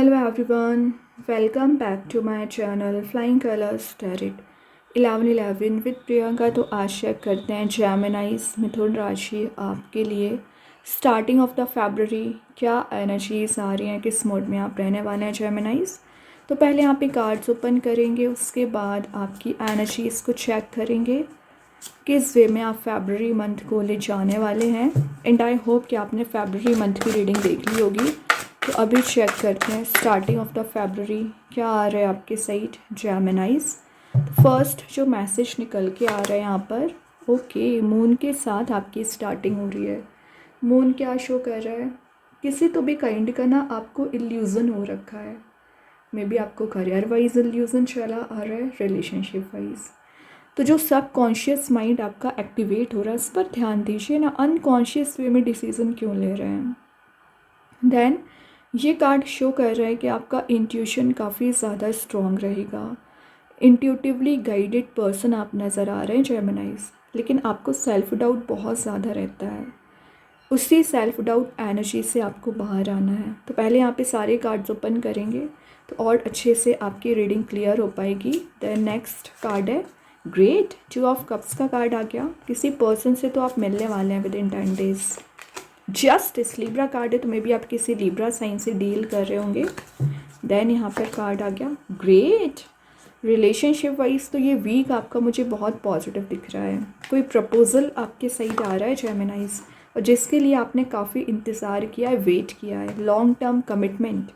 Hello everyone, welcome back to my channel Flying Colors Tarot 1111 with Priyanka. तो आशा करते हैं जेमिनाइज मिथुन राशि आपके लिए स्टार्टिंग ऑफ द फरवरी क्या एनर्जीज आ रही हैं, किस मोड में आप रहने वाले हैं जेमिनाइज। तो पहले यहाँ पे कार्ड्स ओपन करेंगे, उसके बाद आपकी एनर्जीज को चेक करेंगे किस वे में आप फरवरी मंथ को ले जाने वाले हैं। एंड आई होप कि आपने फरवरी मंथ की रीडिंग देख ली होगी। तो अभी चेक करते हैं स्टार्टिंग ऑफ द फरवरी क्या आ रहा है आपके साइड जेमिनाइज। फर्स्ट जो मैसेज निकल के आ रहा है यहाँ पर, ओके मून के साथ आपकी स्टार्टिंग हो रही है। मून क्या शो कर रहा है, किसी तो भी काइंड का ना आपको इल्यूज़न हो रखा है। मे बी आपको करियर वाइज इल्यूज़न चला आ रहा है, रिलेशनशिप वाइज। तो जो सब कॉन्शियस माइंड आपका एक्टिवेट हो रहा है इस पर ध्यान दीजिए ना, अनकॉन्शियस वे में डिसीज़न क्यों ले रहे हैं। देन ये कार्ड शो कर रहा है कि आपका इंट्यूशन काफ़ी ज़्यादा स्ट्रॉन्ग रहेगा। इंट्यूटिवली गाइडेड पर्सन आप नज़र आ रहे हैं जेमिनाइज, लेकिन आपको सेल्फ डाउट बहुत ज़्यादा रहता है। उसी सेल्फ डाउट एनर्जी से आपको बाहर आना है। तो पहले यहाँ पे सारे कार्ड्स ओपन करेंगे तो और अच्छे से आपकी रीडिंग क्लियर हो पाएगी। देन नेक्स्ट कार्ड है ग्रेट, 2 ऑफ कप्स का कार्ड आ गया। किसी पर्सन से तो आप मिलने वाले हैं with in 10 days. Justice Libra card है, तो मे बी आप किसी लिब्रा साइन से डील कर रहे होंगे। देन यहाँ पर कार्ड आ गया ग्रेट, रिलेशनशिप वाइज तो ये वीक आपका मुझे बहुत पॉजिटिव दिख रहा है। कोई प्रपोजल आपके साइड आ रहा है जेमिनाइज, और जिसके लिए आपने काफ़ी इंतज़ार किया है, वेट किया है। लॉन्ग टर्म कमिटमेंट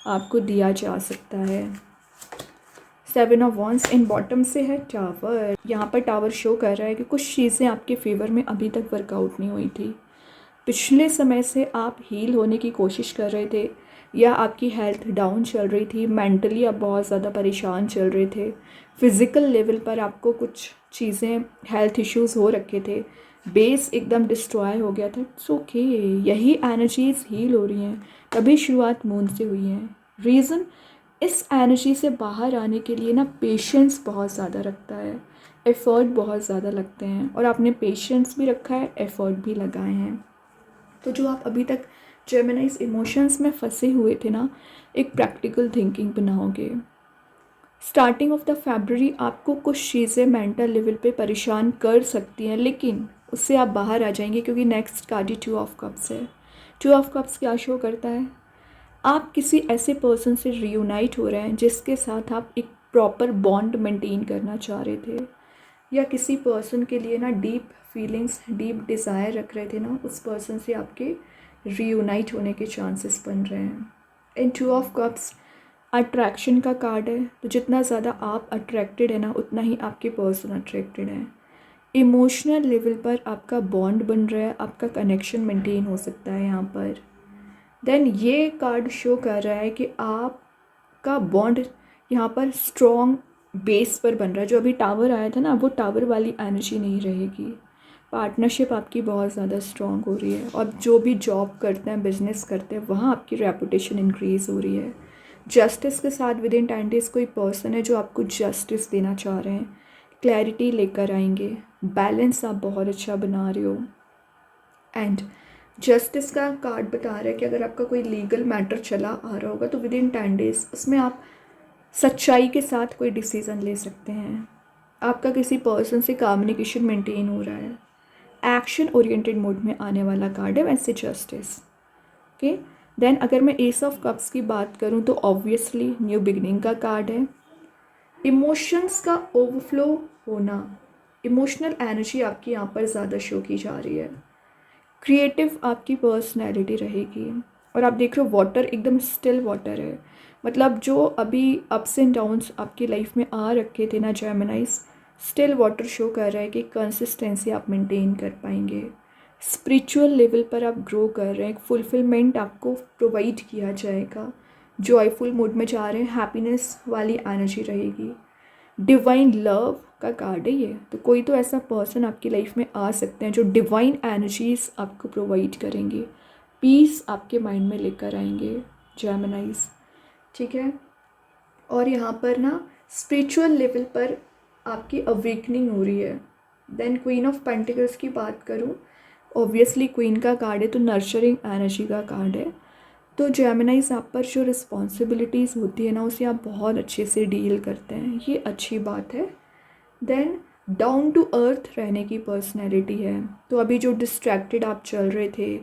आपको दिया जा सकता है। 7 ऑफ वॉन्ड्स इन बॉटम से है टावर। यहाँ पर टावर शो कर रहा है कि कुछ चीज़ें आपके फेवर में अभी तक वर्कआउट नहीं हुई थी। पिछले समय से आप हील होने की कोशिश कर रहे थे, या आपकी हेल्थ डाउन चल रही थी, मेंटली आप बहुत ज़्यादा परेशान चल रहे थे, फिज़िकल लेवल पर आपको कुछ चीज़ें हेल्थ इश्यूज़ हो रखे थे, बेस एकदम डिस्ट्रॉय हो गया था। इट्स ओके, यही एनर्जीज हील हो रही हैं, तभी शुरुआत मून से हुई है। रीज़न, इस एनर्जी से बाहर आने के लिए ना पेशेंस बहुत ज़्यादा रखता है, एफ़र्ट बहुत ज़्यादा लगते हैं, और आपने पेशेंस भी रखा है, एफ़र्ट भी लगाए हैं। तो जो आप अभी तक जेमिनाइज इमोशंस में फंसे हुए थे ना, एक प्रैक्टिकल थिंकिंग बनाओगे। स्टार्टिंग ऑफ द फरवरी आपको कुछ चीज़ें मेंटल लेवल पे परेशान कर सकती हैं, लेकिन उससे आप बाहर आ जाएंगे, क्योंकि नेक्स्ट कार्ड 2 ऑफ कप्स है। 2 ऑफ कप्स क्या शो करता है, आप किसी ऐसे पर्सन से रियूनाइट हो रहे हैं जिसके साथ आप एक प्रॉपर बॉन्ड मेंटेन करना चाह रहे थे, या किसी पर्सन के लिए ना डीप फीलिंग्स, डीप डिज़ायर रख रहे थे ना, उस पर्सन से आपके रीयूनाइट होने के चांसेस बन रहे हैं। इन 2 ऑफ कप्स अट्रैक्शन का कार्ड है, तो जितना ज़्यादा आप अट्रैक्टेड है ना, उतना ही आपके पर्सन अट्रैक्टेड है। इमोशनल लेवल पर आपका बॉन्ड बन रहा है, आपका कनेक्शन मेंटेन हो सकता है यहाँ पर। देन ये कार्ड शो कर रहा है कि आपका बॉन्ड यहाँ पर स्ट्रॉन्ग बेस पर बन रहा है। जो अभी टावर आया था ना, वो टावर वाली एनर्जी नहीं रहेगी। पार्टनरशिप आपकी बहुत ज़्यादा स्ट्रॉन्ग हो रही है, और जो भी जॉब करते हैं, बिजनेस करते हैं, वहाँ आपकी रेपुटेशन इंक्रीज़ हो रही है। जस्टिस के साथ विद इन 10 डेज कोई पर्सन है जो आपको जस्टिस देना चाह रहे हैं, क्लैरिटी लेकर आएंगे। बैलेंस आप बहुत अच्छा बना रहे हो। एंड जस्टिस का कार्ड बता रहा है कि अगर आपका कोई लीगल मैटर चला आ रहा होगा, तो विद इन 10 डेज उसमें आप सच्चाई के साथ कोई डिसीज़न ले सकते हैं। आपका किसी पर्सन से कम्युनिकेशन मेंटेन हो रहा है, एक्शन ओरिएंटेड मोड में आने वाला कार्ड है वैसे जस्टिस। ओके, देन अगर मैं एस ऑफ कप्स की बात करूं, तो ऑब्वियसली न्यू बिगनिंग का कार्ड है। इमोशंस का ओवरफ्लो होना, इमोशनल एनर्जी आपकी यहाँ पर ज़्यादा शो की जा रही है। क्रिएटिव आपकी पर्सनैलिटी रहेगी, और आप देख रहे हो वाटर एकदम स्टिल वाटर है। मतलब जो अभी अप्स एंड डाउन्स आपकी लाइफ में आ रखे थे ना जेमिनाइज, स्टिल वाटर शो कर रहा है कि कंसिस्टेंसी आप मेंटेन कर पाएंगे। स्पिरिचुअल लेवल पर आप ग्रो कर रहे हैं, फुलफिलमेंट आपको प्रोवाइड किया जाएगा। जॉयफुल मूड में जा रहे हैं, हैप्पीनेस वाली एनर्जी रहेगी। डिवाइन लव का कार्ड है ये, तो कोई तो ऐसा पर्सन आपकी लाइफ में आ सकते हैं जो डिवाइन एनर्जीज आपको प्रोवाइड करेंगे, पीस आपके माइंड में लेकर आएंगे जेमिनाइज। ठीक है, और यहाँ पर ना स्पिरिचुअल लेवल पर आपकी अवेकनिंग हो रही है। देन क्वीन ऑफ पेंटिकल्स की बात करूँ, ऑब्वियसली क्वीन का कार्ड है, तो नर्चरिंग एनर्जी का कार्ड है। तो जेमिनाइज आप पर जो रिस्पॉन्सिबिलिटीज़ होती है ना, उसे आप बहुत अच्छे से डील करते हैं, ये अच्छी बात है। देन डाउन टू अर्थ रहने की पर्सनैलिटी है। तो अभी जो डिस्ट्रैक्टेड आप चल रहे थे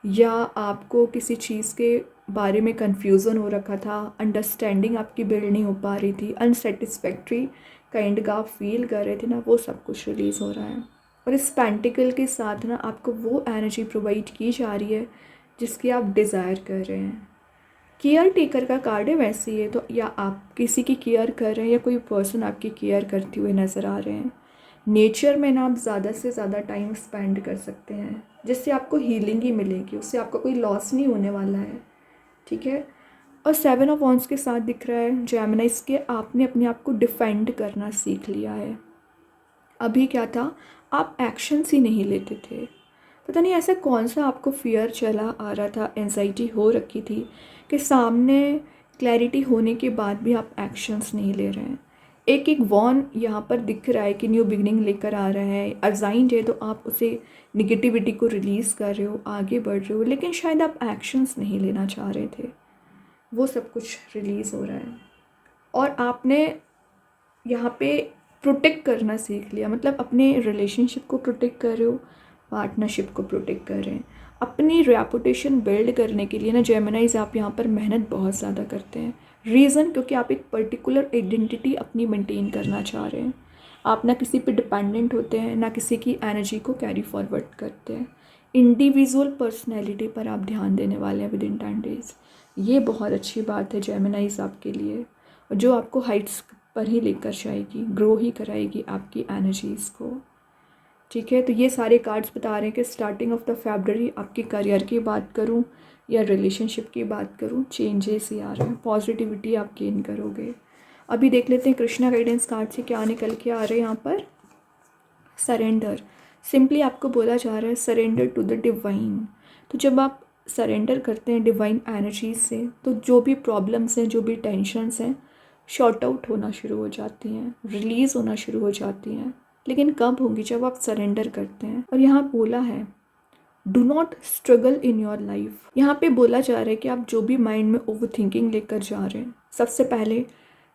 या आपको किसी चीज़ के बारे में कन्फ्यूज़न हो रखा था, अंडरस्टैंडिंग आपकी बिल्ड नहीं हो पा रही थी, अनसेटिस्फैक्ट्री काइंड का आप फील कर रहे थे ना, वो सब कुछ रिलीज़ हो रहा है। और इस पेंटिकल के साथ ना आपको वो एनर्जी प्रोवाइड की जा रही है जिसकी आप डिज़ायर कर रहे हैं। केयर टेकर का कार्ड है वैसे ही है, तो या आप किसी की केयर कर रहे हैं या कोई पर्सन आपकी केयर करते हुए नज़र आ रहे हैं। नेचर में ना आप ज़्यादा से ज़्यादा टाइम स्पेंड कर सकते हैं, जिससे आपको हीलिंग ही मिलेगी, उससे आपका कोई लॉस नहीं होने वाला है, ठीक है। और 7 ऑफ वॉन्ड्स के साथ दिख रहा है जेमिनाइज के, आपने अपने आप को डिफेंड करना सीख लिया है। अभी क्या था, आप एक्शंस ही नहीं लेते थे। पता नहीं ऐसा कौन सा आपको फियर चला आ रहा था, एंजाइटी हो रखी थी कि सामने क्लैरिटी होने के बाद भी आप एक्शंस नहीं ले रहे हैं। एक एक वॉन यहाँ पर दिख रहा है कि न्यू बिगनिंग लेकर आ रहा है, अजाइंड है, तो आप उसे निगेटिविटी को रिलीज़ कर रहे हो, आगे बढ़ रहे हो, लेकिन शायद आप एक्शंस नहीं लेना चाह रहे थे। वो सब कुछ रिलीज़ हो रहा है और आपने यहाँ पे प्रोटेक्ट करना सीख लिया, मतलब अपने रिलेशनशिप को प्रोटेक्ट कर रहे हो, पार्टनरशिप को प्रोटेक्ट कर रहे हैं। अपनी रेपुटेशन बिल्ड करने के लिए ना जेमिनाइज आप यहाँ पर मेहनत बहुत ज़्यादा करते हैं। रीज़न क्योंकि आप एक पर्टिकुलर आइडेंटिटी अपनी मेंटेन करना चाह रहे हैं। आप ना किसी पे डिपेंडेंट होते हैं, ना किसी की एनर्जी को कैरी फॉरवर्ड करते हैं। इंडिविजुअल पर्सनैलिटी पर आप ध्यान देने वाले हैं विद इन 10 डेज़। ये बहुत अच्छी बात है जेमिनाइज आपके लिए, जो आपको हाइट्स पर ही लेकर जाएगी, ग्रो ही कराएगी आपकी एनर्जीज़ को, ठीक है। तो ये सारे कार्ड्स बता रहे हैं कि स्टार्टिंग ऑफ द फरवरी आपके करियर की बात करूं या रिलेशनशिप की बात करूं, चेंजेस ही आ रहे हैं, पॉजिटिविटी आप गेन करोगे। अभी देख लेते हैं कृष्णा गाइडेंस कार्ड से क्या निकल के आ रहे हैं यहाँ पर। सरेंडर, सिंपली आपको बोला जा रहा है सरेंडर टू द डिवाइन। तो जब आप सरेंडर करते हैं डिवाइन एनर्जीज से, तो जो भी प्रॉब्लम्स हैं, जो भी टेंशन्स हैं, शॉर्ट आउट होना शुरू हो जाती हैं, रिलीज़ होना शुरू हो जाती हैं। लेकिन कब होंगी, जब आप सरेंडर करते हैं। और यहाँ बोला है do not struggle in your life. यहाँ पे बोला जा रहा है कि आप जो भी माइंड में ओवर थिंकिंग लेकर जा रहे हैं, सबसे पहले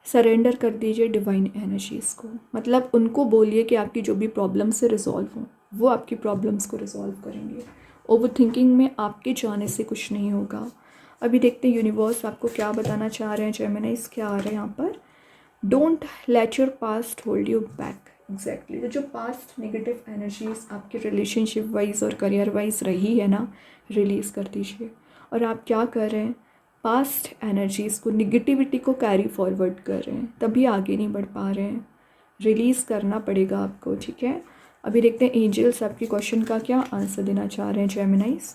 सरेंडर कर दीजिए डिवाइन एनर्जीज़ को। मतलब उनको बोलिए कि आपकी जो भी प्रॉब्लम्स से रिजॉल्व हों, वो आपकी प्रॉब्लम्स को रिजॉल्व करेंगे। ओवर थिंकिंग में आपके जाने से कुछ नहीं होगा। अभी देखते हैं यूनिवर्स आपको क्या बताना चाह रहे हैं। जेमिनाइज क्या आ रहे हैं यहाँ पर, don't let your past hold you back. Exactly, तो जो पास्ट नेगेटिव एनर्जीज आपके रिलेशनशिप वाइज और करियर वाइज रही है ना, रिलीज़ कर दीजिए। और आप क्या कर रहे हैं, पास्ट एनर्जीज़ को, निगेटिविटी को कैरी फॉरवर्ड कर रहे हैं, तभी आगे नहीं बढ़ पा रहे हैं। रिलीज़ करना पड़ेगा आपको, ठीक है। अभी देखते हैं एंजल्स आपके क्वेश्चन का क्या आंसर देना चाह रहे हैं। जेमिनाइज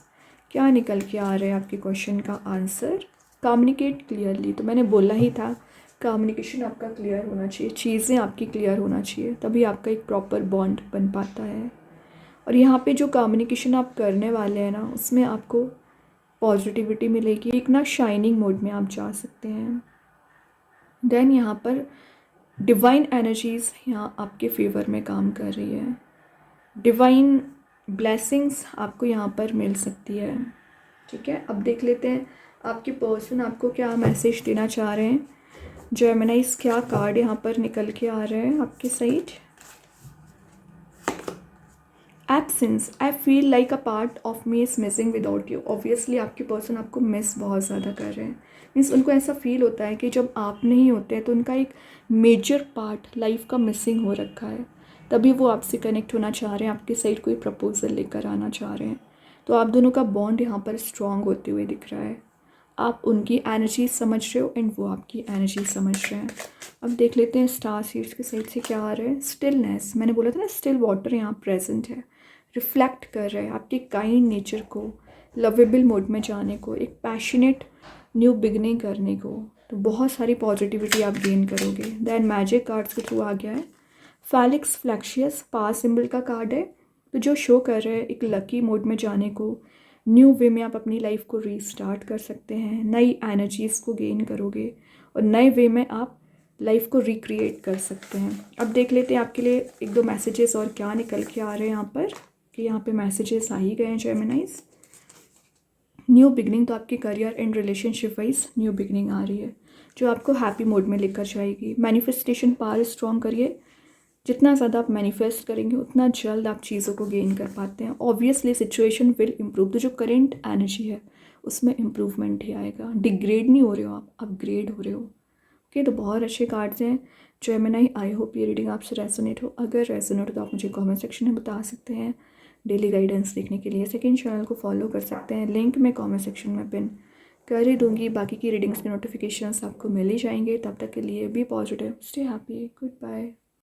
क्या निकल के आ रहे हैं आपके क्वेश्चन का आंसर। कम्युनिकेट क्लियरली, तो मैंने बोला ही था कम्युनिकेशन आपका क्लियर होना चाहिए, चीज़ें आपकी क्लियर होना चाहिए, तभी आपका एक प्रॉपर बॉन्ड बन पाता है। और यहाँ पे जो कम्युनिकेशन आप करने वाले हैं ना, उसमें आपको पॉजिटिविटी मिलेगी, एक ना शाइनिंग मोड में आप जा सकते हैं। देन यहाँ पर डिवाइन एनर्जीज़ यहाँ आपके फेवर में काम कर रही है, डिवाइन ब्लेसिंग्स आपको यहाँ पर मिल सकती है, ठीक है। अब देख लेते हैं आपके पर्सन आपको क्या मैसेज देना चाह रहे हैं। जेमिनाइज क्या कार्ड यहाँ पर निकल के आ रहे हैं आपके side. Absence, I feel like a part of me is missing without you. Obviously आपके पर्सन आपको मिस बहुत ज़्यादा कर रहे हैं। मीन्स उनको ऐसा फील होता है कि जब आप नहीं होते हैं तो उनका एक मेजर पार्ट लाइफ का मिसिंग हो रखा है, तभी वो आपसे कनेक्ट होना चाह रहे हैं, आपके साइड कोई प्रपोजल लेकर आना चाह रहे हैं। तो आप दोनों का बॉन्ड यहाँ पर स्ट्रॉन्ग होते हुए दिख रहा है। आप उनकी एनर्जी समझ रहे हो एंड वो आपकी एनर्जी समझ रहे हैं। अब देख लेते हैं स्टार सीड्स के साइड से क्या आ रहा है। स्टिलनेस, मैंने बोला था ना स्टिल वाटर यहाँ प्रेजेंट है, रिफ्लेक्ट कर रहा है आपके काइंड नेचर को, लवेबल मोड में जाने को, एक पैशनेट न्यू बिगनिंग करने को। तो बहुत सारी पॉजिटिविटी आप गेन करोगे। देन मैजिक कार्ड्स के थ्रू आ गया है फैलिक्स फ्लैक्शियस, पास सिंबल का कार्ड है, तो जो शो कर रहा है एक लकी मोड में जाने को, न्यू वे में आप अपनी लाइफ को रीस्टार्ट कर सकते हैं, नई एनर्जीज़ को गेन करोगे और नए वे में आप लाइफ को रिक्रिएट कर सकते हैं। अब देख लेते हैं आपके लिए एक दो मैसेजेस और क्या निकल के आ रहे हैं यहाँ पर, कि यहाँ पे मैसेजेस आ ही गए हैं जेमिनाइज। न्यू बिगनिंग, तो आपके career and relationship wise new beginning आ रही है जो आपको हैप्पी मोड में लेकर जाएगी। मैनिफेस्टेशन पावर स्ट्रॉन्ग करिए, जितना ज़्यादा आप मैनिफेस्ट करेंगे उतना जल्द आप चीज़ों को गेन कर पाते हैं। ऑब्वियसली सिचुएशन विल इम्प्रूव, तो जो करेंट एनर्जी है उसमें इम्प्रूवमेंट ही आएगा। डिग्रेड नहीं हो रहे हो आप, अपग्रेड हो रहे हो। ओके, तो बहुत अच्छे कार्ड्स हैं जेमिनी। आई होप ये रीडिंग आपसे रेजोनेट हो। अगर रेजोनेट हो तो आप मुझे कमेंट सेक्शन में बता सकते हैं। डेली गाइडेंस देखने के लिए सेकंड चैनल को फॉलो कर सकते हैं, लिंक मैं कमेंट सेक्शन में पिन कर ही दूंगी। बाकी की रीडिंग्स के नोटिफिकेशंस आपको मिल ही जाएंगे। तब तक के लिए be positive, stay happy, good bye.